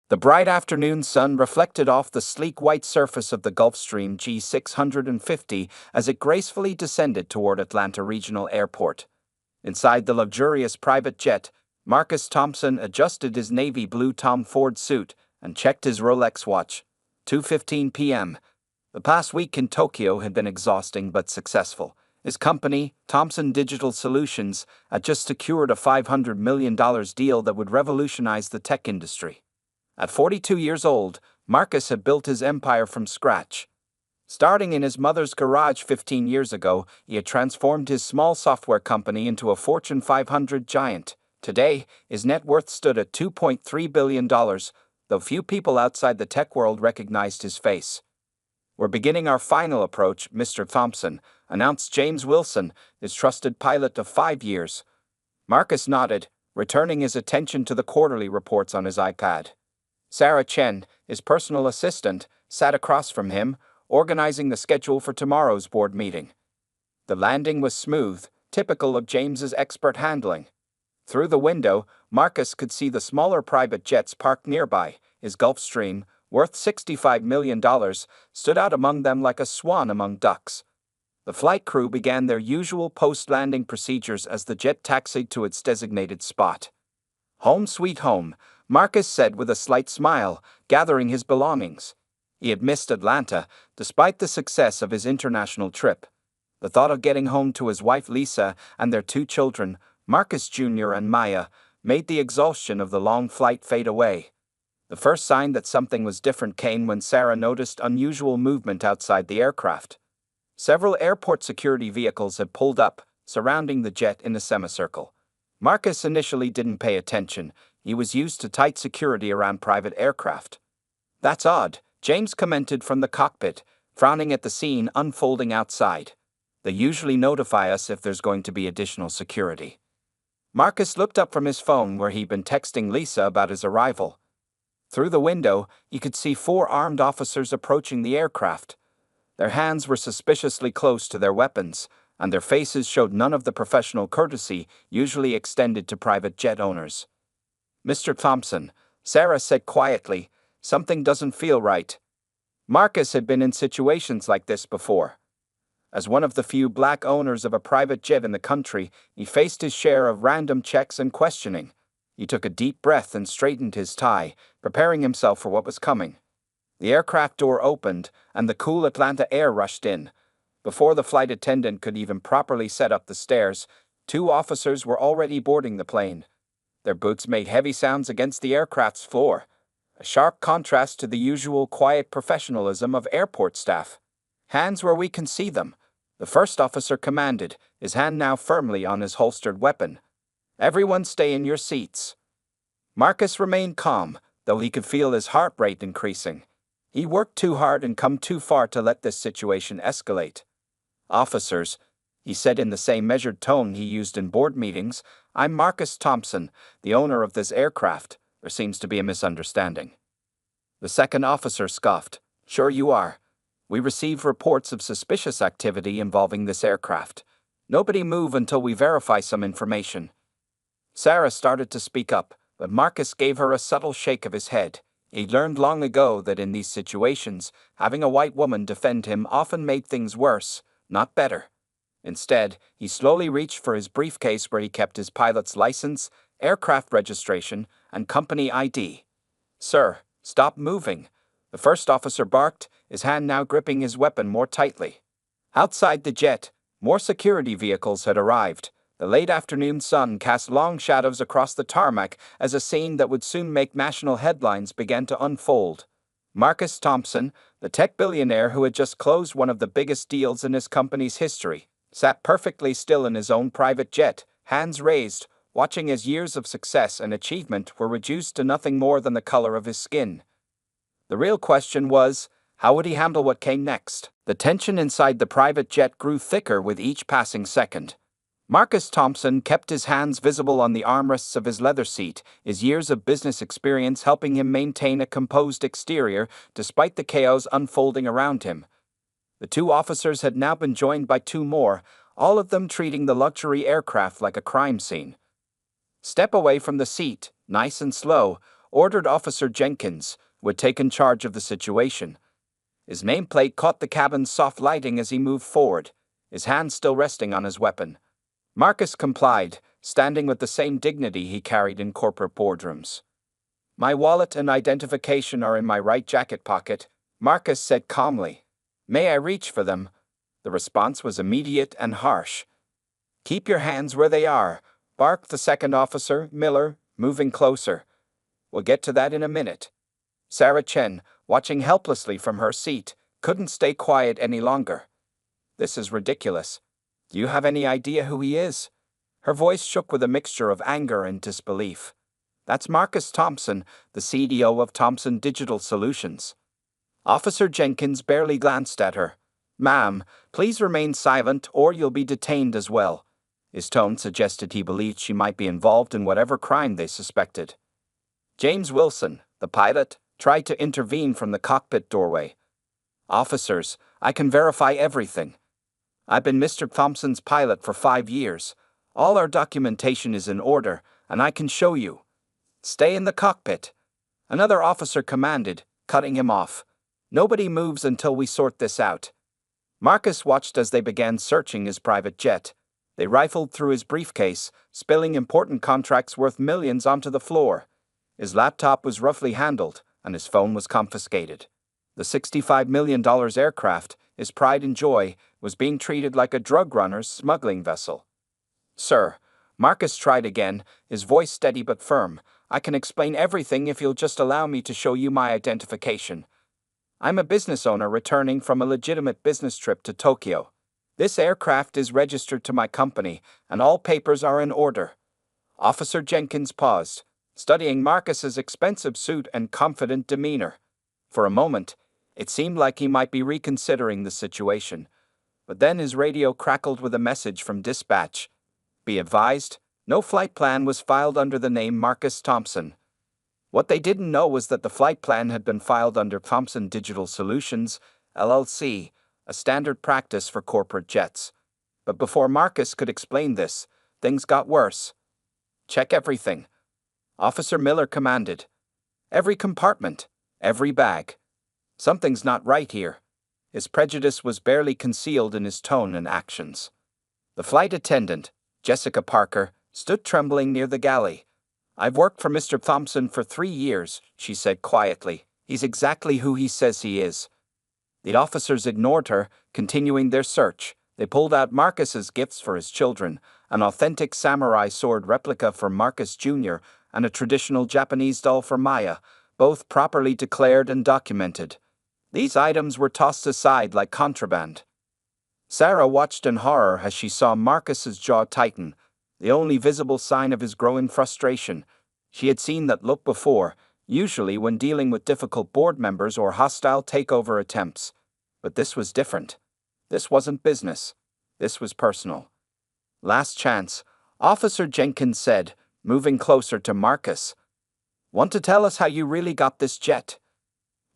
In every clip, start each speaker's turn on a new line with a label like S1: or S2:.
S1: The bright afternoon sun reflected off the sleek white surface of the Gulfstream G650 as it gracefully descended toward Atlanta Regional Airport. Inside the luxurious private jet, Marcus Thompson adjusted his navy blue Tom Ford suit and checked his Rolex watch. 2:15 p.m. The past week in Tokyo had been exhausting but successful. His company, Thomson Digital Solutions, had just secured a $500 million deal that would revolutionize the tech industry. At 42 years old, Marcus had built his empire from scratch. Starting in his mother's garage 15 years ago, he had transformed his small software company into a Fortune 500 giant. Today, his net worth stood at $2.3 billion, though few people outside the tech world recognized his face. "We're beginning our final approach, Mr. Thompson," announced James Wilson, his trusted pilot of 5 years. Marcus nodded, returning his attention to the quarterly reports on his iPad. Sarah Chen, his personal assistant, sat across from him, organizing the schedule for tomorrow's board meeting. The landing was smooth, typical of James's expert handling. Through the window, Marcus could see the smaller private jets parked nearby. His Gulfstream, worth $65 million, stood out among them like a swan among ducks. The flight crew began their usual post-landing procedures as the jet taxied to its designated spot. "Home sweet home," Marcus said with a slight smile, gathering his belongings. He had missed Atlanta, despite the success of his international trip. The thought of getting home to his wife Lisa and their 2 children, Marcus Jr. and Maya, made the exhaustion of the long flight fade away. The first sign that something was different came when Sarah noticed unusual movement outside the aircraft. Several airport security vehicles had pulled up, surrounding the jet in a semicircle. Marcus initially didn't pay attention. He was used to tight security around private aircraft. "That's odd," James commented from the cockpit, frowning at the scene unfolding outside. "They usually notify us if there's going to be additional security." Marcus looked up from his phone where he'd been texting Lisa about his arrival. Through the window, he could see 4 armed officers approaching the aircraft. Their hands were suspiciously close to their weapons, and their faces showed none of the professional courtesy usually extended to private jet owners. "Mr. Thompson," Sarah said quietly, "something doesn't feel right." Marcus had been in situations like this before. As one of the few black owners of a private jet in the country, he faced his share of random checks and questioning. He took a deep breath and straightened his tie, preparing himself for what was coming. The aircraft door opened, and the cool Atlanta air rushed in. Before the flight attendant could even properly set up the stairs, 2 officers were already boarding the plane. Their boots made heavy sounds against the aircraft's floor, a sharp contrast to the usual quiet professionalism of airport staff. "Hands where we can see them," the first officer commanded, his hand now firmly on his holstered weapon. "Everyone stay in your seats." Marcus remained calm, though he could feel his heart rate increasing. He worked too hard and come too far to let this situation escalate. "Officers," he said in the same measured tone he used in board meetings, "I'm Marcus Thompson, the owner of this aircraft. There seems to be a misunderstanding." The second officer scoffed. "Sure you are. We receive reports of suspicious activity involving this aircraft. Nobody move until we verify some information." Sarah started to speak up, but Marcus gave her a subtle shake of his head. He learned long ago that in these situations, having a white woman defend him often made things worse, not better. Instead, he slowly reached for his briefcase where he kept his pilot's license, aircraft registration, and company ID. "Sir, stop moving," the first officer barked, his hand now gripping his weapon more tightly. Outside the jet, more security vehicles had arrived. The late afternoon sun cast long shadows across the tarmac as a scene that would soon make national headlines began to unfold. Marcus Thompson, the tech billionaire who had just closed one of the biggest deals in his company's history, sat perfectly still in his own private jet, hands raised, watching as years of success and achievement were reduced to nothing more than the color of his skin. The real question was, how would he handle what came next? The tension inside the private jet grew thicker with each passing second. Marcus Thompson kept his hands visible on the armrests of his leather seat, his years of business experience helping him maintain a composed exterior despite the chaos unfolding around him. The 2 officers had now been joined by 2 more, all of them treating the luxury aircraft like a crime scene. "Step away from the seat, nice and slow, ordered Officer Jenkins, who had taken charge of the situation. His nameplate caught the cabin's soft lighting as he moved forward, his hand still resting on his weapon. Marcus complied, standing with the same dignity he carried in corporate boardrooms. "My wallet and identification are in my right jacket pocket," Marcus said calmly. "May I reach for them?" The response was immediate and harsh. "Keep your hands where they are," barked the second officer, Miller, moving closer. "We'll get to that in a minute." Sarah Chen, watching helplessly from her seat, couldn't stay quiet any longer. "This is ridiculous. Do you have any idea who he is?" Her voice shook with a mixture of anger and disbelief. "That's Marcus Thompson, the CDO of Thompson Digital Solutions." Officer Jenkins barely glanced at her. "Ma'am, please remain silent or you'll be detained as well." His tone suggested he believed she might be involved in whatever crime they suspected. James Wilson, the pilot, tried to intervene from the cockpit doorway. "Officers, I can verify everything. I've been Mr. Thompson's pilot for 5 years. All our documentation is in order, and I can show you." "Stay in the cockpit," another officer commanded, cutting him off. "Nobody moves until we sort this out." Marcus watched as they began searching his private jet. They rifled through his briefcase, spilling important contracts worth millions onto the floor. His laptop was roughly handled, and his phone was confiscated. The $65 million aircraft, his pride and joy, was being treated like a drug runner's smuggling vessel. "Sir," Marcus tried again, his voice steady but firm, "I can explain everything if you'll just allow me to show you my identification. I'm a business owner returning from a legitimate business trip to Tokyo. This aircraft is registered to my company, and all papers are in order." Officer Jenkins paused, studying Marcus's expensive suit and confident demeanor. For a moment, it seemed like he might be reconsidering the situation. But then his radio crackled with a message from dispatch. "Be advised, no flight plan was filed under the name Marcus Thompson." What they didn't know was that the flight plan had been filed under Thompson Digital Solutions, LLC, a standard practice for corporate jets. But before Marcus could explain this, things got worse. "Check everything," Officer Miller commanded. "Every compartment, every bag. Something's not right here." His prejudice was barely concealed in his tone and actions. The flight attendant, Jessica Parker, stood trembling near the galley. "I've worked for Mr. Thompson for 3 years, she said quietly. "He's exactly who he says he is." The officers ignored her, continuing their search. They pulled out Marcus's gifts for his children, an authentic samurai sword replica for Marcus Jr., and a traditional Japanese doll for Maya, both properly declared and documented. These items were tossed aside like contraband. Sarah watched in horror as she saw Marcus's jaw tighten, the only visible sign of his growing frustration. She had seen that look before, usually when dealing with difficult board members or hostile takeover attempts. But this was different. This wasn't business. This was personal. "Last chance," Officer Jenkins said, moving closer to Marcus. "Want to tell us how you really got this jet?"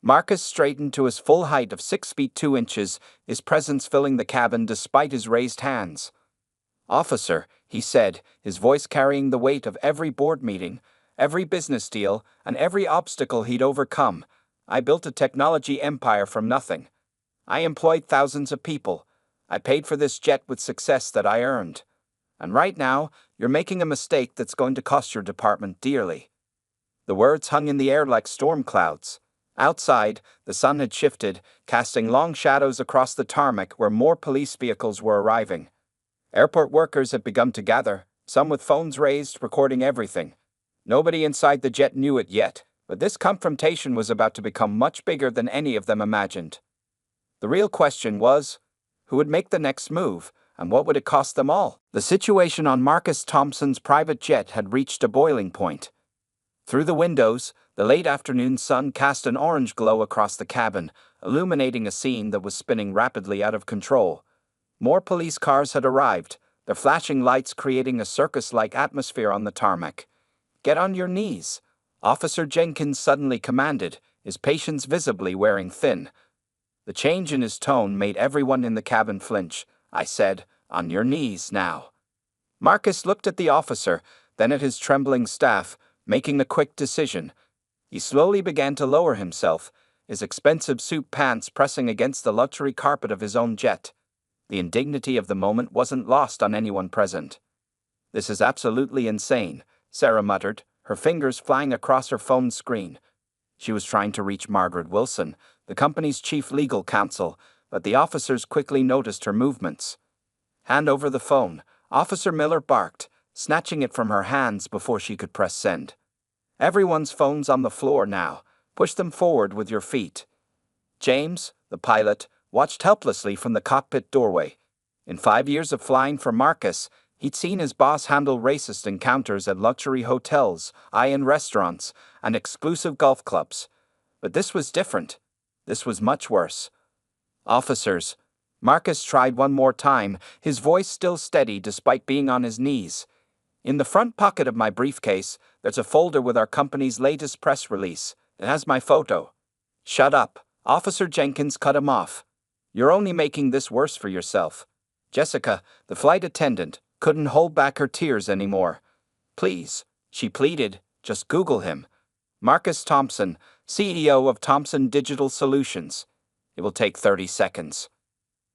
S1: Marcus straightened to his full height of 6 feet 2 inches, his presence filling the cabin despite his raised hands. "Officer," he said, his voice carrying the weight of every board meeting, every business deal, and every obstacle he'd overcome, "I built a technology empire from nothing. I employed thousands of people. I paid for this jet with success that I earned. And right now, you're making a mistake that's going to cost your department dearly." The words hung in the air like storm clouds. Outside, the sun had shifted, casting long shadows across the tarmac where more police vehicles were arriving. Airport workers had begun to gather, some with phones raised, recording everything. Nobody inside the jet knew it yet, but this confrontation was about to become much bigger than any of them imagined. The real question was, who would make the next move, and what would it cost them all? The situation on Marcus Thompson's private jet had reached a boiling point. Through the windows, the late afternoon sun cast an orange glow across the cabin, illuminating a scene that was spinning rapidly out of control. More police cars had arrived, their flashing lights creating a circus-like atmosphere on the tarmac. "Get on your knees," Officer Jenkins suddenly commanded, his patience visibly wearing thin. The change in his tone made everyone in the cabin flinch. "I said, on your knees now." Marcus looked at the officer, then at his trembling staff, making a quick decision. He slowly began to lower himself, his expensive suit pants pressing against the luxury carpet of his own jet. The indignity of the moment wasn't lost on anyone present. "This is absolutely insane," Sarah muttered, her fingers flying across her phone screen. She was trying to reach Margaret Wilson, the company's chief legal counsel, but the officers quickly noticed her movements. "Hand over the phone," Officer Miller barked, snatching it from her hands before she could press send. "Everyone's phone's on the floor now. Push them forward with your feet." James, the pilot, watched helplessly from the cockpit doorway. In 5 years of flying for Marcus, he'd seen his boss handle racist encounters at luxury hotels, high-end restaurants, and exclusive golf clubs. But this was different. This was much worse. "Officers," Marcus tried one more time, his voice still steady despite being on his knees. "In the front pocket of my briefcase, there's a folder with our company's latest press release. It has my photo." "Shut up," Officer Jenkins cut him off. "You're only making this worse for yourself." Jessica, the flight attendant, couldn't hold back her tears anymore. "Please," she pleaded, "just Google him. Marcus Thompson, CEO of Thompson Digital Solutions. It will take 30 seconds.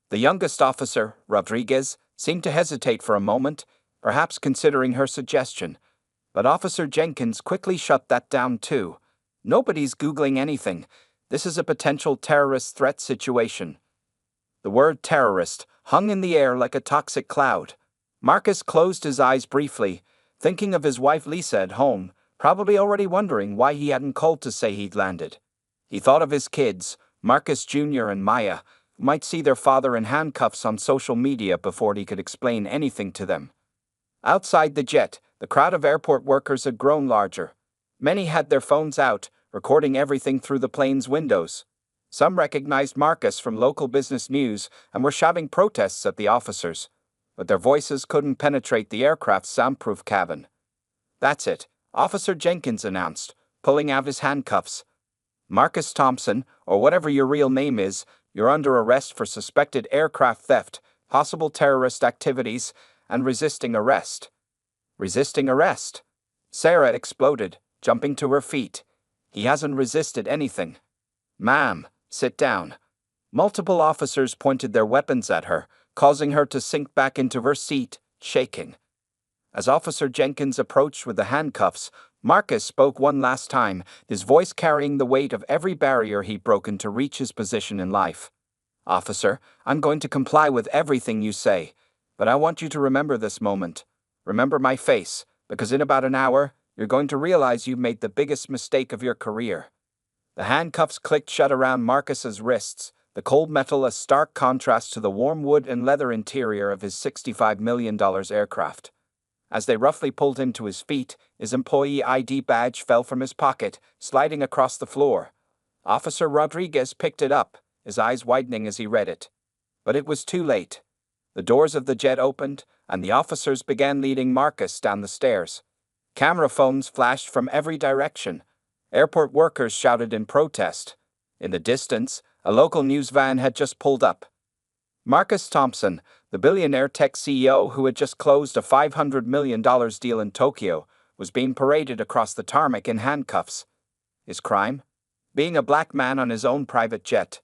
S1: The youngest officer, Rodriguez, seemed to hesitate for a moment, perhaps considering her suggestion. But Officer Jenkins quickly shut that down too. "Nobody's Googling anything. This is a potential terrorist threat situation." The word terrorist hung in the air like a toxic cloud. Marcus closed his eyes briefly, thinking of his wife Lisa at home, probably already wondering why he hadn't called to say he'd landed. He thought of his kids, Marcus Jr. and Maya, who might see their father in handcuffs on social media before he could explain anything to them. Outside the jet, the crowd of airport workers had grown larger. Many had their phones out, recording everything through the plane's windows. Some recognized Marcus from local business news and were shouting protests at the officers, but their voices couldn't penetrate the aircraft's soundproof cabin. "That's it," Officer Jenkins announced, pulling out his handcuffs. "Marcus Thompson, or whatever your real name is, you're under arrest for suspected aircraft theft, possible terrorist activities, and resisting arrest." "Resisting arrest?" Sarah exploded, jumping to her feet. "He hasn't resisted anything." "Ma'am, sit down." Multiple officers pointed their weapons at her, causing her to sink back into her seat, shaking. As Officer Jenkins approached with the handcuffs, Marcus spoke one last time, his voice carrying the weight of every barrier he'd broken to reach his position in life. "Officer, I'm going to comply with everything you say, but I want you to remember this moment. Remember my face, because in about an hour, you're going to realize you've made the biggest mistake of your career." The handcuffs clicked shut around Marcus's wrists, the cold metal a stark contrast to the warm wood and leather interior of his $65 million aircraft. As they roughly pulled him to his feet, his employee ID badge fell from his pocket, sliding across the floor. Officer Rodriguez picked it up, his eyes widening as he read it. But it was too late. The doors of the jet opened, and the officers began leading Marcus down the stairs. Camera phones flashed from every direction. Airport workers shouted in protest. In the distance, a local news van had just pulled up. Marcus Thompson, the billionaire tech CEO who had just closed a $500 million deal in Tokyo, was being paraded across the tarmac in handcuffs. His crime? Being a black man on his own private jet.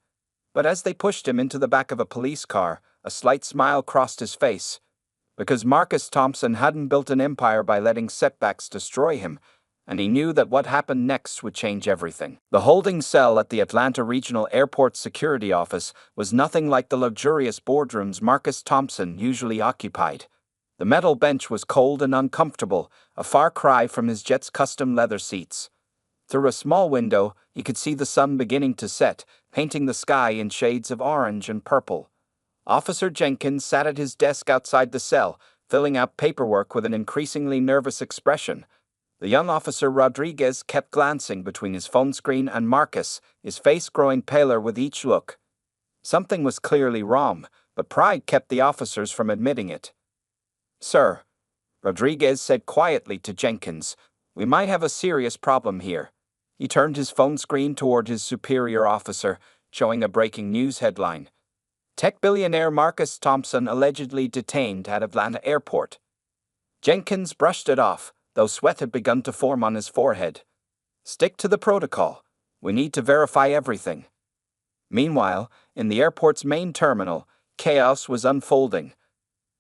S1: But as they pushed him into the back of a police car, a slight smile crossed his face. Because Marcus Thompson hadn't built an empire by letting setbacks destroy him, and he knew that what happened next would change everything. The holding cell at the Atlanta Regional Airport Security Office was nothing like the luxurious boardrooms Marcus Thompson usually occupied. The metal bench was cold and uncomfortable, a far cry from his jet's custom leather seats. Through a small window, he could see the sun beginning to set, painting the sky in shades of orange and purple. Officer Jenkins sat at his desk outside the cell, filling out paperwork with an increasingly nervous expression. The young officer Rodriguez kept glancing between his phone screen and Marcus, his face growing paler with each look. Something was clearly wrong, but pride kept the officers from admitting it. "Sir," Rodriguez said quietly to Jenkins, "we might have a serious problem here." He turned his phone screen toward his superior officer, showing a breaking news headline. "Tech billionaire Marcus Thompson allegedly detained at Atlanta Airport." Jenkins brushed it off, though sweat had begun to form on his forehead. Stick to the protocol. We need to verify everything. Meanwhile, in the airport's main terminal, chaos was unfolding.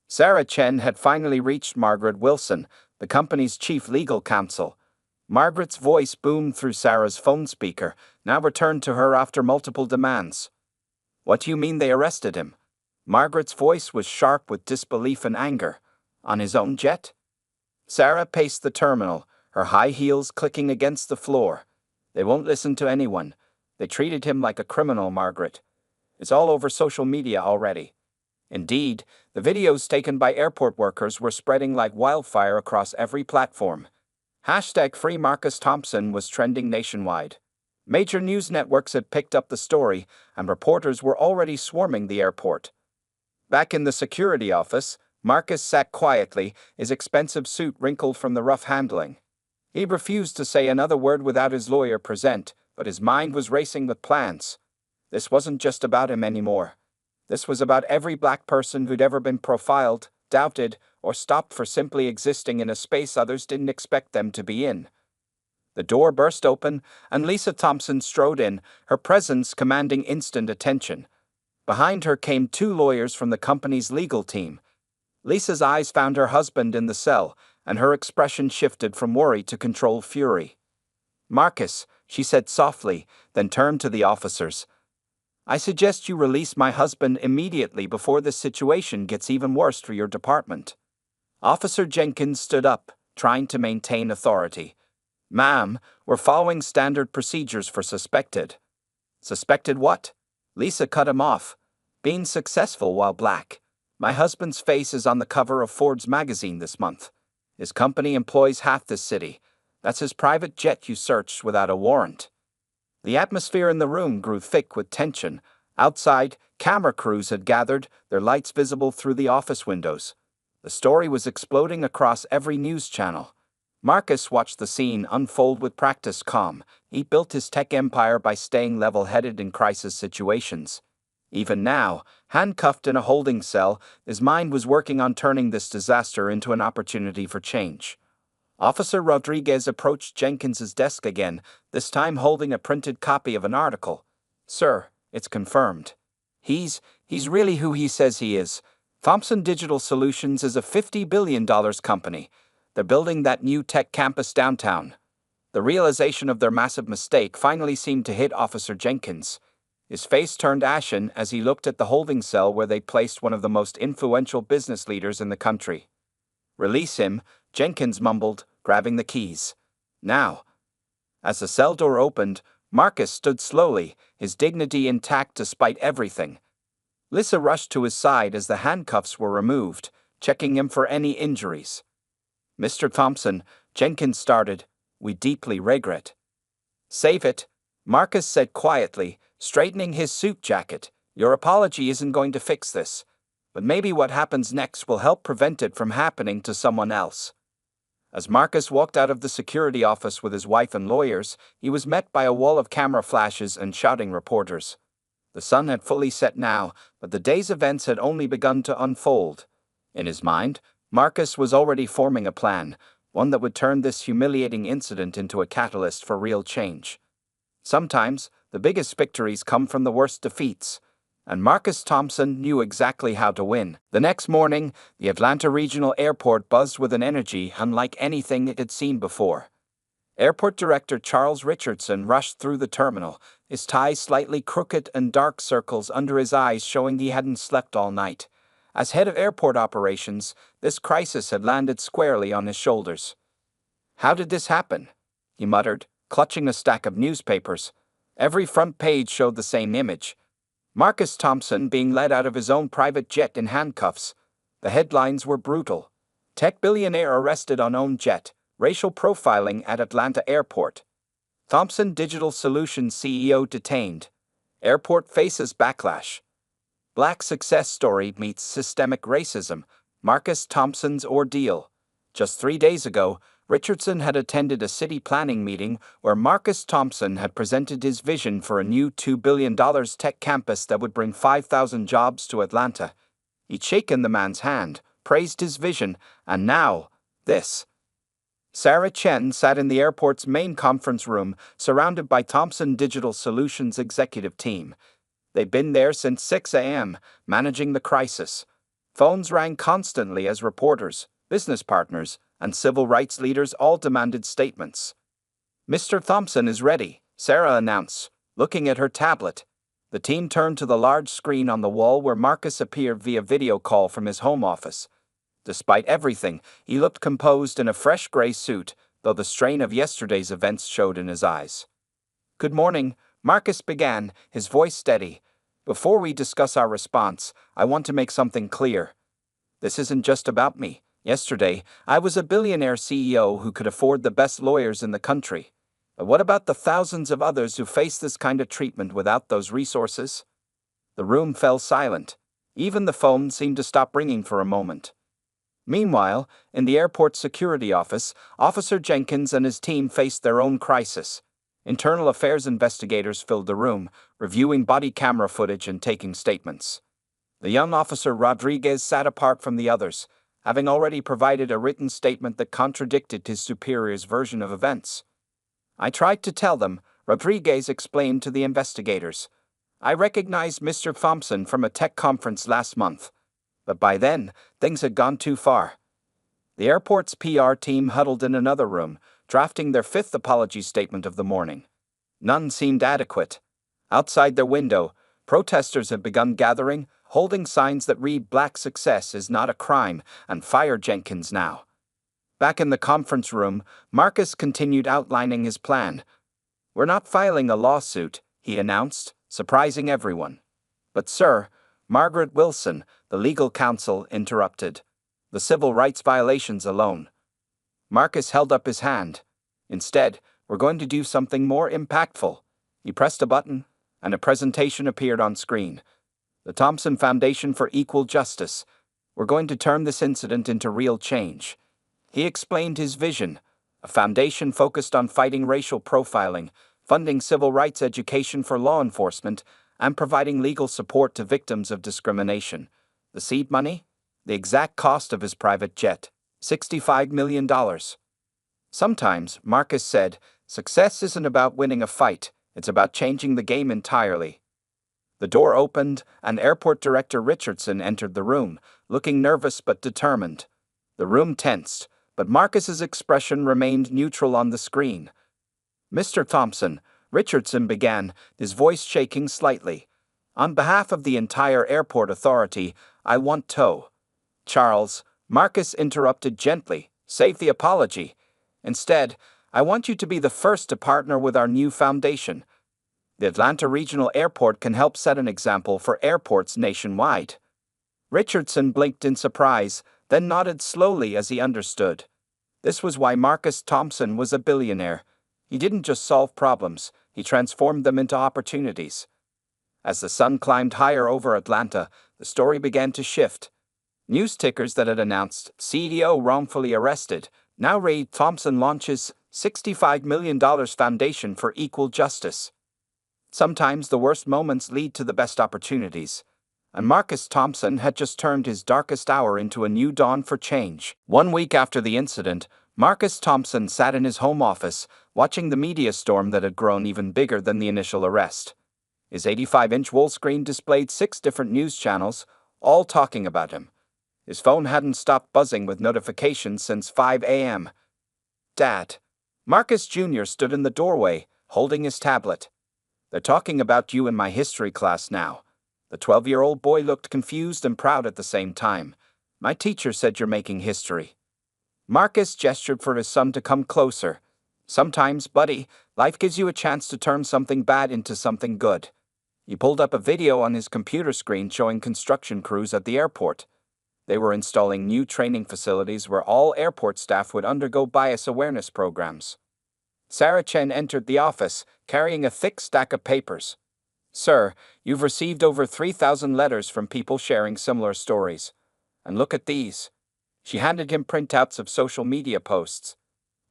S1: Sarah Chen had finally reached Margaret Wilson, the company's chief legal counsel. Margaret's voice boomed through Sarah's phone speaker, now returned to her after multiple demands. What do you mean they arrested him? Margaret's voice was sharp with disbelief and anger. On his own jet? Sarah paced the terminal, her high heels clicking against the floor. They won't listen to anyone. They treated him like a criminal, Margaret. It's all over social media already. Indeed, the videos taken by airport workers were spreading like wildfire across every platform. Hashtag Free Marcus Thompson was trending nationwide. Major news networks had picked up the story, and reporters were already swarming the airport. Back in the security office, Marcus sat quietly, his expensive suit wrinkled from the rough handling. He refused to say another word without his lawyer present, but his mind was racing with plans. This wasn't just about him anymore. This was about every black person who'd ever been profiled, doubted, or stopped for simply existing in a space others didn't expect them to be in. The door burst open, and Lisa Thompson strode in, her presence commanding instant attention. Behind her came two lawyers from the company's legal team. Lisa's eyes found her husband in the cell, and her expression shifted from worry to controlled fury. "Marcus," she said softly, then turned to the officers. "I suggest you release my husband immediately before this situation gets even worse for your department." Officer Jenkins stood up, trying to maintain authority. "Ma'am, we're following standard procedures for suspected." "Suspected what?" Lisa cut him off. "Being successful while black. My husband's face is on the cover of Forbes magazine this month. His company employs half this city. That's his private jet you searched without a warrant." The atmosphere in the room grew thick with tension. Outside, camera crews had gathered, their lights visible through the office windows. The story was exploding across every news channel. Marcus watched the scene unfold with practiced calm. He built his tech empire by staying level-headed in crisis situations. Even now, handcuffed in a holding cell, his mind was working on turning this disaster into an opportunity for change. Officer Rodriguez approached Jenkins's desk again, this time holding a printed copy of an article. "Sir, it's confirmed. He's really who he says he is. Thompson Digital Solutions is a $50 billion company. They're building that new tech campus downtown." The realization of their massive mistake finally seemed to hit Officer Jenkins. His face turned ashen as he looked at the holding cell where they placed one of the most influential business leaders in the country. "Release him," Jenkins mumbled, grabbing the keys. "Now." As the cell door opened, Marcus stood slowly, his dignity intact despite everything. Lisa rushed to his side as the handcuffs were removed, checking him for any injuries. "Mr. Thompson," Jenkins started, "we deeply regret." "Save it," Marcus said quietly, straightening his suit jacket. "Your apology isn't going to fix this, but maybe what happens next will help prevent it from happening to someone else." As Marcus walked out of the security office with his wife and lawyers, he was met by a wall of camera flashes and shouting reporters. The sun had fully set now, but the day's events had only begun to unfold. In his mind, Marcus was already forming a plan, one that would turn this humiliating incident into a catalyst for real change. Sometimes, the biggest victories come from the worst defeats, and Marcus Thompson knew exactly how to win. The next morning, the Atlanta Regional Airport buzzed with an energy unlike anything it had seen before. Airport Director Charles Richardson rushed through the terminal, his tie slightly crooked and dark circles under his eyes showing he hadn't slept all night. As head of airport operations, this crisis had landed squarely on his shoulders. "How did this happen?" he muttered, clutching a stack of newspapers. Every front page showed the same image. Marcus Thompson being led out of his own private jet in handcuffs. The headlines were brutal. "Tech billionaire arrested on own jet. Racial profiling at Atlanta airport." "Thompson Digital Solutions CEO detained. Airport faces backlash." Black success story meets systemic racism. Marcus Thompson's ordeal. Just 3 days ago, Richardson had attended a city planning meeting where Marcus Thompson had presented his vision for a new $2 billion tech campus that would bring 5,000 jobs to Atlanta. He'd shaken the man's hand, praised his vision, and now, this. Sarah Chen sat in the airport's main conference room, surrounded by Thomson Digital Solutions' executive team. They'd been there since 6 a.m., managing the crisis. Phones rang constantly as reporters, business partners, and civil rights leaders all demanded statements. "Mr. Thompson is ready," Sarah announced, looking at her tablet. The team turned to the large screen on the wall where Marcus appeared via video call from his home office. Despite everything, he looked composed in a fresh gray suit, though the strain of yesterday's events showed in his eyes. "Good morning," Marcus began, his voice steady. "Before we discuss our response, I want to make something clear. This isn't just about me. Yesterday, I was a billionaire CEO who could afford the best lawyers in the country. But what about the thousands of others who face this kind of treatment without those resources?" The room fell silent. Even the phone seemed to stop ringing for a moment. Meanwhile, in the airport security office, Officer Jenkins and his team faced their own crisis. Internal affairs investigators filled the room, reviewing body camera footage and taking statements. The young officer Rodriguez sat apart from the others, having already provided a written statement that contradicted his superior's version of events. "I tried to tell them," Rodriguez explained to the investigators. "I recognized Mr. Thompson from a tech conference last month. But by then, things had gone too far." The airport's PR team huddled in another room, drafting their fifth apology statement of the morning. None seemed adequate. Outside their window, protesters had begun gathering, holding signs that read "Black success is not a crime" and "Fire Jenkins now." Back in the conference room, Marcus continued outlining his plan. "We're not filing a lawsuit," he announced, surprising everyone. "But sir," Margaret Wilson, the legal counsel, interrupted. "The civil rights violations alone." Marcus held up his hand. "Instead, we're going to do something more impactful." He pressed a button, and a presentation appeared on screen. "The Thompson Foundation for Equal Justice. We're going to turn this incident into real change." He explained his vision: a foundation focused on fighting racial profiling, funding civil rights education for law enforcement, and providing legal support to victims of discrimination. The seed money? The exact cost of his private jet: $65 million. Sometimes, Marcus said, success isn't about winning a fight, it's about changing the game entirely. The door opened, and Airport Director Richardson entered the room, looking nervous but determined. The room tensed, but Marcus's expression remained neutral on the screen. "Mr. Thompson," Richardson began, his voice shaking slightly. "On behalf of the entire airport authority, I want to—" "Charles," Marcus interrupted gently, "save the apology. Instead, I want you to be the first to partner with our new foundation. The Atlanta Regional Airport can help set an example for airports nationwide." Richardson blinked in surprise, then nodded slowly as he understood. This was why Marcus Thompson was a billionaire. He didn't just solve problems, he transformed them into opportunities. As the sun climbed higher over Atlanta, the story began to shift. News tickers that had announced "CEO wrongfully arrested" now read "Thompson launches $65 million Foundation for Equal Justice." Sometimes the worst moments lead to the best opportunities. And Marcus Thompson had just turned his darkest hour into a new dawn for change. 1 week after the incident, Marcus Thompson sat in his home office, watching the media storm that had grown even bigger than the initial arrest. His 85-inch wall screen displayed 6 different news channels, all talking about him. His phone hadn't stopped buzzing with notifications since 5 a.m. "Dad." Marcus Jr. stood in the doorway, holding his tablet. "They're talking about you in my history class now." The 12-year-old boy looked confused and proud at the same time. "My teacher said you're making history." Marcus gestured for his son to come closer. "Sometimes, buddy, life gives you a chance to turn something bad into something good." He pulled up a video on his computer screen showing construction crews at the airport. They were installing new training facilities where all airport staff would undergo bias awareness programs. Sarah Chen entered the office, carrying a thick stack of papers. "Sir, you've received over 3,000 letters from people sharing similar stories. And look at these." She handed him printouts of social media posts.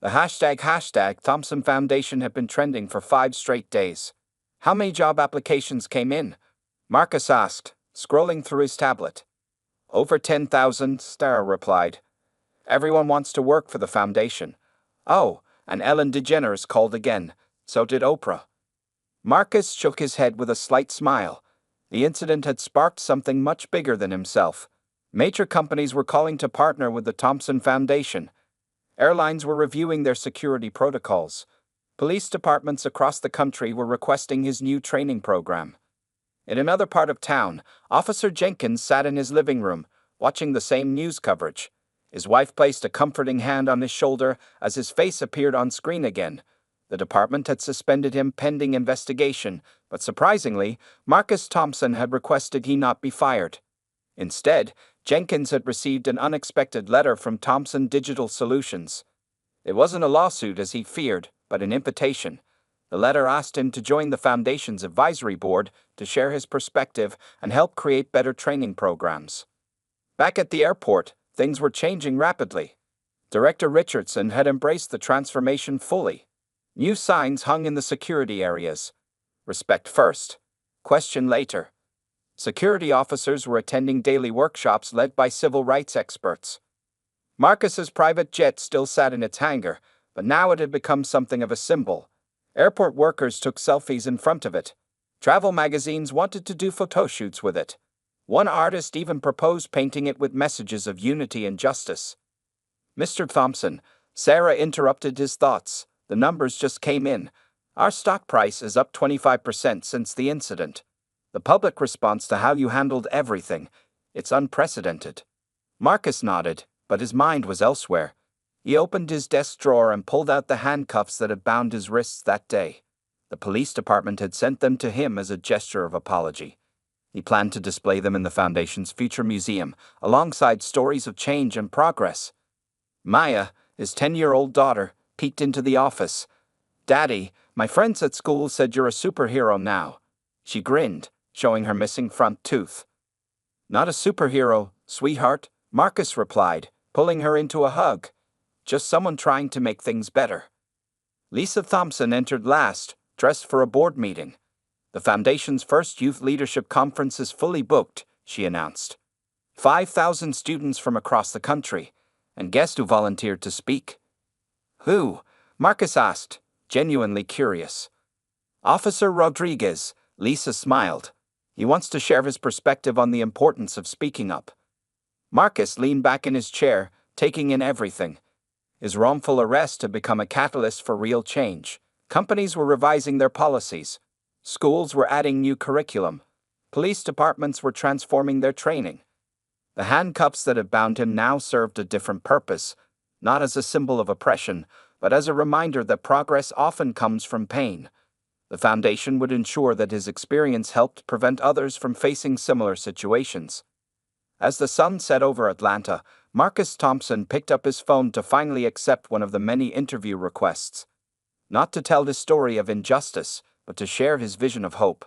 S1: The hashtag Thompson Foundation had been trending for 5 straight days. "How many job applications came in?" Marcus asked, scrolling through his tablet. "Over 10,000, Sarah replied. "Everyone wants to work for the foundation. Oh, and Ellen DeGeneres called again. So did Oprah. Marcus shook his head with a slight smile. The incident had sparked something much bigger than himself. Major companies were calling to partner with the Thompson Foundation. Airlines were reviewing their security protocols. Police departments across the country were requesting his new training program. In another part of town, Officer Jenkins sat in his living room, watching the same news coverage. His wife placed a comforting hand on his shoulder as his face appeared on screen again. The department had suspended him pending investigation, but surprisingly, Marcus Thompson had requested he not be fired. Instead, Jenkins had received an unexpected letter from Thompson Digital Solutions. It wasn't a lawsuit as he feared, but an invitation. The letter asked him to join the Foundation's advisory board to share his perspective and help create better training programs. Back at the airport, things were changing rapidly. Director Richardson had embraced the transformation fully. New signs hung in the security areas. Respect first. Question later. Security officers were attending daily workshops led by civil rights experts. Marcus's private jet still sat in its hangar, but now it had become something of a symbol. Airport workers took selfies in front of it. Travel magazines wanted to do photo shoots with it. One artist even proposed painting it with messages of unity and justice. Mr. Thompson, Sarah interrupted his thoughts. The numbers just came in. Our stock price is up 25% since the incident. The public response to how you handled everything, it's unprecedented. Marcus nodded, but his mind was elsewhere. He opened his desk drawer and pulled out the handcuffs that had bound his wrists that day. The police department had sent them to him as a gesture of apology. He planned to display them in the Foundation's future museum, alongside stories of change and progress. Maya, his 10-year-old daughter, peeked into the office. "Daddy, my friends at school said you're a superhero now." She grinned, showing her missing front tooth. "Not a superhero, sweetheart," Marcus replied, pulling her into a hug. "Just someone trying to make things better." Lisa Thompson entered last, dressed for a board meeting. "The Foundation's first youth leadership conference is fully booked," she announced. 5,000 students from across the country. And guess who volunteered to speak? "Who?" Marcus asked, genuinely curious. "Officer Rodriguez," Lisa smiled. "He wants to share his perspective on the importance of speaking up." Marcus leaned back in his chair, taking in everything. His wrongful arrest had become a catalyst for real change. Companies were revising their policies. Schools were adding new curriculum. Police departments were transforming their training. The handcuffs that had bound him now served a different purpose, not as a symbol of oppression, but as a reminder that progress often comes from pain. The Foundation would ensure that his experience helped prevent others from facing similar situations. As the sun set over Atlanta, Marcus Thompson picked up his phone to finally accept one of the many interview requests. Not to tell his story of injustice, but to share his vision of hope.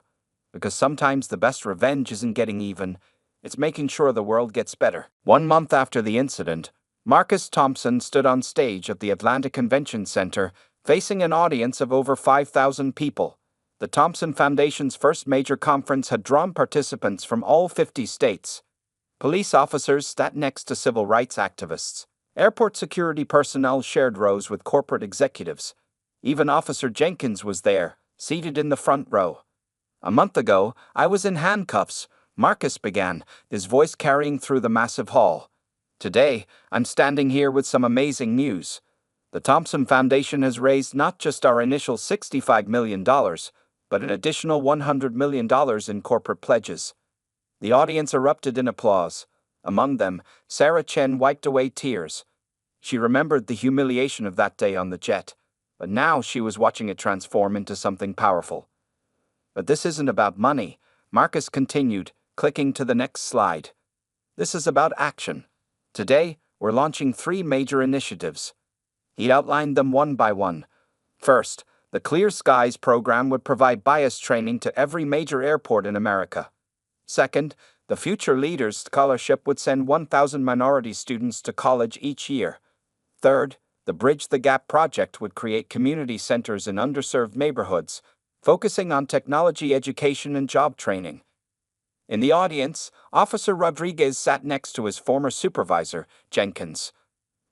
S1: Because sometimes the best revenge isn't getting even, it's making sure the world gets better. 1 month after the incident, Marcus Thompson stood on stage at the Atlanta Convention Center, facing an audience of over 5,000 people. The Thompson Foundation's first major conference had drawn participants from all 50 states. Police officers sat next to civil rights activists. Airport security personnel shared rows with corporate executives. Even Officer Jenkins was there, seated in the front row. "A month ago, I was in handcuffs," Marcus began, his voice carrying through the massive hall. "Today, I'm standing here with some amazing news. The Thompson Foundation has raised not just our initial $65 million, but an additional $100 million in corporate pledges." The audience erupted in applause. Among them, Sarah Chen wiped away tears. She remembered the humiliation of that day on the jet, but now she was watching it transform into something powerful. "But this isn't about money," Marcus continued, clicking to the next slide. "This is about action. Today, we're launching 3 major initiatives." He outlined them one by one. First, the Clear Skies program would provide bias training to every major airport in America. Second, the Future Leaders Scholarship would send 1,000 minority students to college each year. Third, the Bridge the Gap project would create community centers in underserved neighborhoods, focusing on technology education and job training. In the audience, Officer Rodriguez sat next to his former supervisor, Jenkins.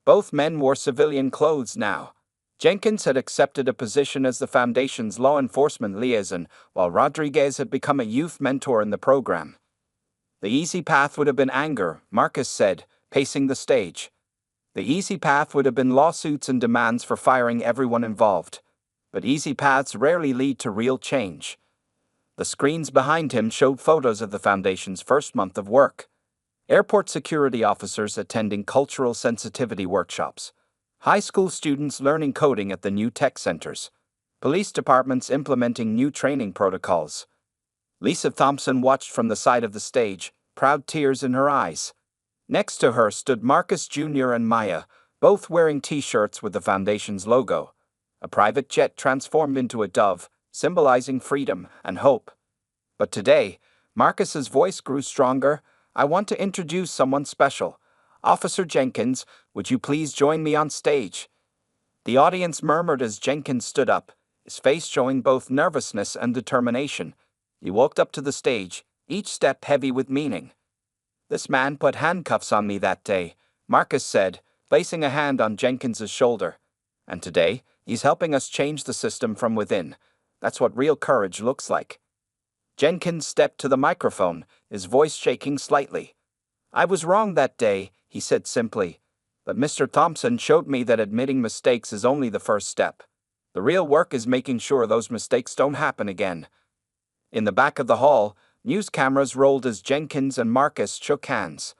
S1: Both men wore civilian clothes now. Jenkins had accepted a position as the Foundation's law enforcement liaison, while Rodriguez had become a youth mentor in the program. The easy path would have been anger, Marcus said, pacing the stage. The easy path would have been lawsuits and demands for firing everyone involved. But easy paths rarely lead to real change. The screens behind him showed photos of the Foundation's first month of work. Airport security officers attending cultural sensitivity workshops. High school students learning coding at the new tech centers. Police departments implementing new training protocols. Lisa Thompson watched from the side of the stage, proud tears in her eyes. Next to her stood Marcus Jr. and Maya, both wearing t-shirts with the Foundation's logo. A private jet transformed into a dove, symbolizing freedom and hope. But today, Marcus's voice grew stronger. I want to introduce someone special. Officer Jenkins, would you please join me on stage? The audience murmured as Jenkins stood up, his face showing both nervousness and determination. He walked up to the stage, each step heavy with meaning. This man put handcuffs on me that day, Marcus said, placing a hand on Jenkins's shoulder. And today, he's helping us change the system from within. That's what real courage looks like. Jenkins stepped to the microphone, his voice shaking slightly. I was wrong that day, he said simply. But Mr. Thompson showed me that admitting mistakes is only the first step. The real work is making sure those mistakes don't happen again. In the back of the hall, news cameras rolled as Jenkins and Marcus shook hands.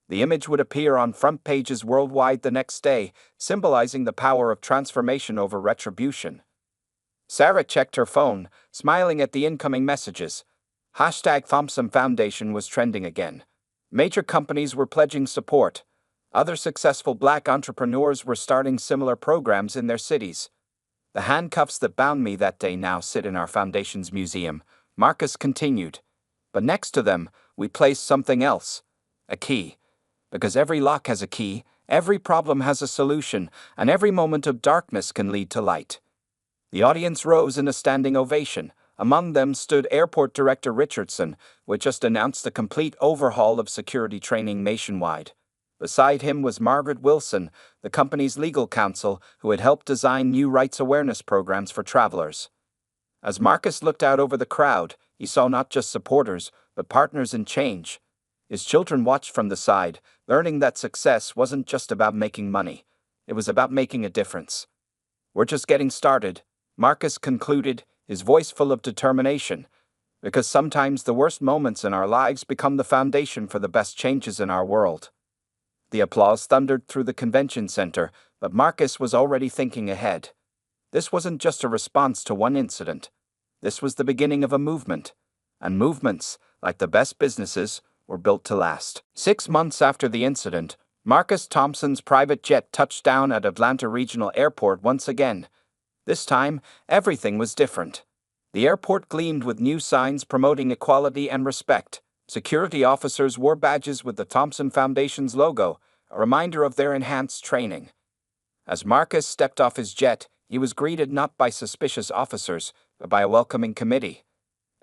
S1: The image would appear on front pages worldwide the next day, symbolizing the power of transformation over retribution. Sarah checked her phone, smiling at the incoming messages. #Thompson Foundation was trending again. Major companies were pledging support. Other successful black entrepreneurs were starting similar programs in their cities. The handcuffs that bound me that day now sit in our Foundation's museum, Marcus continued. But next to them, we placed something else. A key. Because every lock has a key, every problem has a solution, and every moment of darkness can lead to light. The audience rose in a standing ovation. Among them stood Airport Director Richardson, who had just announced a complete overhaul of security training nationwide. Beside him was Margaret Wilson, the company's legal counsel, who had helped design new rights awareness programs for travelers. As Marcus looked out over the crowd, he saw not just supporters, but partners in change. His children watched from the side, learning that success wasn't just about making money. It was about making a difference. We're just getting started, Marcus concluded, his voice full of determination. Because sometimes the worst moments in our lives become the foundation for the best changes in our world. The applause thundered through the convention center, but Marcus was already thinking ahead. This wasn't just a response to one incident. This was the beginning of a movement. And movements, like the best businesses, were built to last. 6 months after the incident, Marcus Thompson's private jet touched down at Atlanta Regional Airport once again. This time, everything was different. The airport gleamed with new signs promoting equality and respect. Security officers wore badges with the Thompson Foundation's logo, a reminder of their enhanced training. As Marcus stepped off his jet, he was greeted not by suspicious officers, but by a welcoming committee.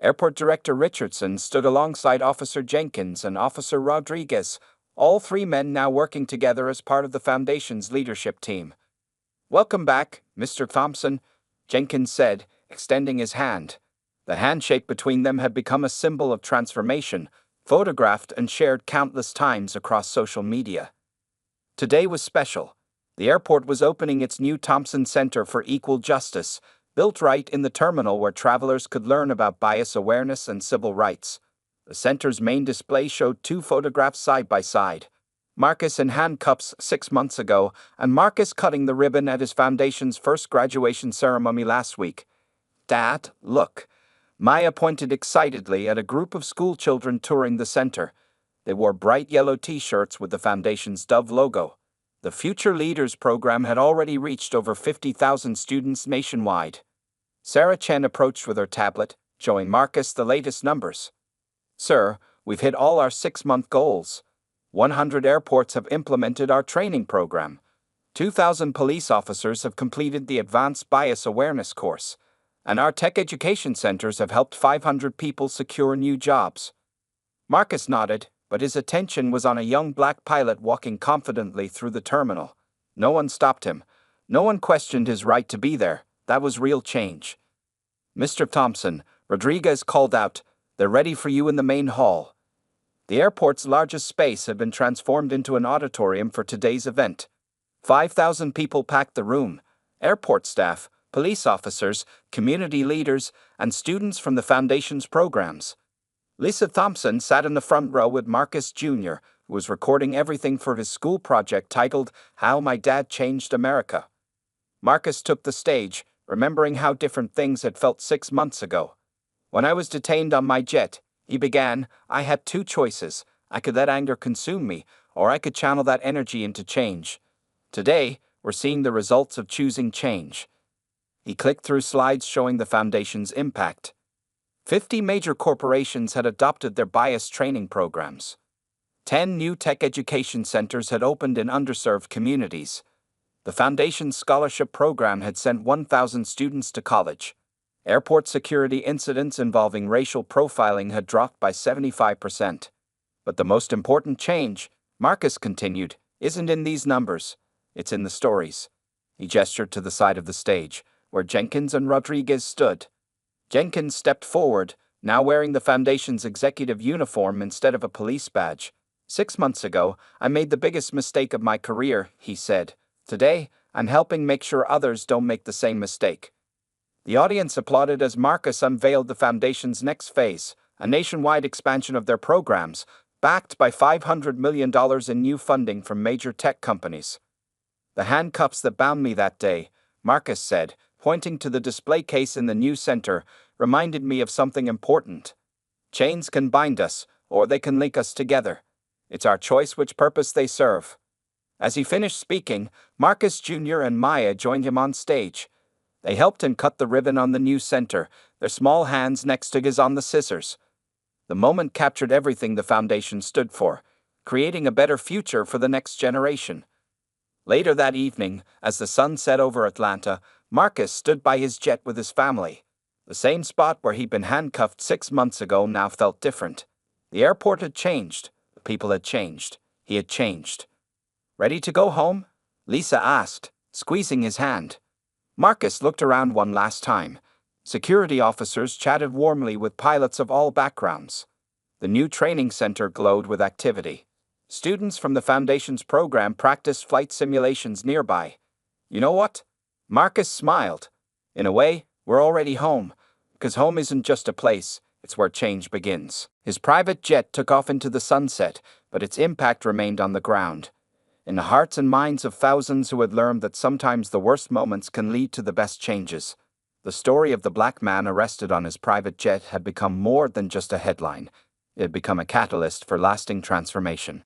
S1: Airport Director Richardson stood alongside Officer Jenkins and Officer Rodriguez, all three men now working together as part of the Foundation's leadership team. Welcome back, Mr. Thompson, Jenkins said, extending his hand. The handshake between them had become a symbol of transformation, photographed and shared countless times across social media. Today was special. The airport was opening its new Thompson Center for Equal Justice, built right in the terminal where travelers could learn about bias awareness and civil rights. The center's main display showed 2 photographs side by side. Marcus in handcuffs 6 months ago, and Marcus cutting the ribbon at his Foundation's first graduation ceremony last week. Dad, look. Maya pointed excitedly at a group of schoolchildren touring the center. They wore bright yellow t-shirts with the Foundation's Dove logo. The Future Leaders program had already reached over 50,000 students nationwide. Sarah Chen approached with her tablet, showing Marcus the latest numbers. Sir, we've hit all our 6-month goals. 100 airports have implemented our training program. 2,000 police officers have completed the Advanced Bias Awareness course. And our tech education centers have helped 500 people secure new jobs. Marcus nodded, but his attention was on a young black pilot walking confidently through the terminal. No one stopped him. No one questioned his right to be there. That was real change. "Mr. Thompson," Rodriguez called out, "they're ready for you in the main hall." The airport's largest space had been transformed into an auditorium for today's event. 5,000 people packed the room. Airport staff, police officers, community leaders, and students from the Foundation's programs. Lisa Thompson sat in the front row with Marcus Jr., who was recording everything for his school project titled How My Dad Changed America. Marcus took the stage, remembering how different things had felt 6 months ago. "When I was detained on my jet," he began, "I had two choices. I could let anger consume me, or I could channel that energy into change. Today, we're seeing the results of choosing change." He clicked through slides showing the Foundation's impact. 50 major corporations had adopted their bias training programs. 10 new tech education centers had opened in underserved communities. The Foundation's scholarship program had sent 1,000 students to college. Airport security incidents involving racial profiling had dropped by 75%. But the most important change, Marcus continued, isn't in these numbers. It's in the stories. He gestured to the side of the stage, where Jenkins and Rodriguez stood. Jenkins stepped forward, now wearing the Foundation's executive uniform instead of a police badge. 6 months ago, I made the biggest mistake of my career, he said. Today, I'm helping make sure others don't make the same mistake. The audience applauded as Marcus unveiled the Foundation's next phase, a nationwide expansion of their programs, backed by $500 million in new funding from major tech companies. "The handcuffs that bound me that day," Marcus said, pointing to the display case in the new center, "reminded me of something important. Chains can bind us, or they can link us together. It's our choice which purpose they serve." As he finished speaking, Marcus Jr. and Maya joined him on stage. They helped him cut the ribbon on the new center, their small hands next to his on the scissors. The moment captured everything the Foundation stood for, creating a better future for the next generation. Later that evening, as the sun set over Atlanta, Marcus stood by his jet with his family. The same spot where he'd been handcuffed 6 months ago now felt different. The airport had changed. The people had changed. He had changed. "Ready to go home?" Lisa asked, squeezing his hand. Marcus looked around one last time. Security officers chatted warmly with pilots of all backgrounds. The new training center glowed with activity. Students from the Foundation's program practiced flight simulations nearby. "You know what?" Marcus smiled. "In a way, we're already home, because home isn't just a place, it's where change begins." His private jet took off into the sunset, but its impact remained on the ground. In the hearts and minds of thousands who had learned that sometimes the worst moments can lead to the best changes. The story of the black man arrested on his private jet had become more than just a headline. It had become a catalyst for lasting transformation.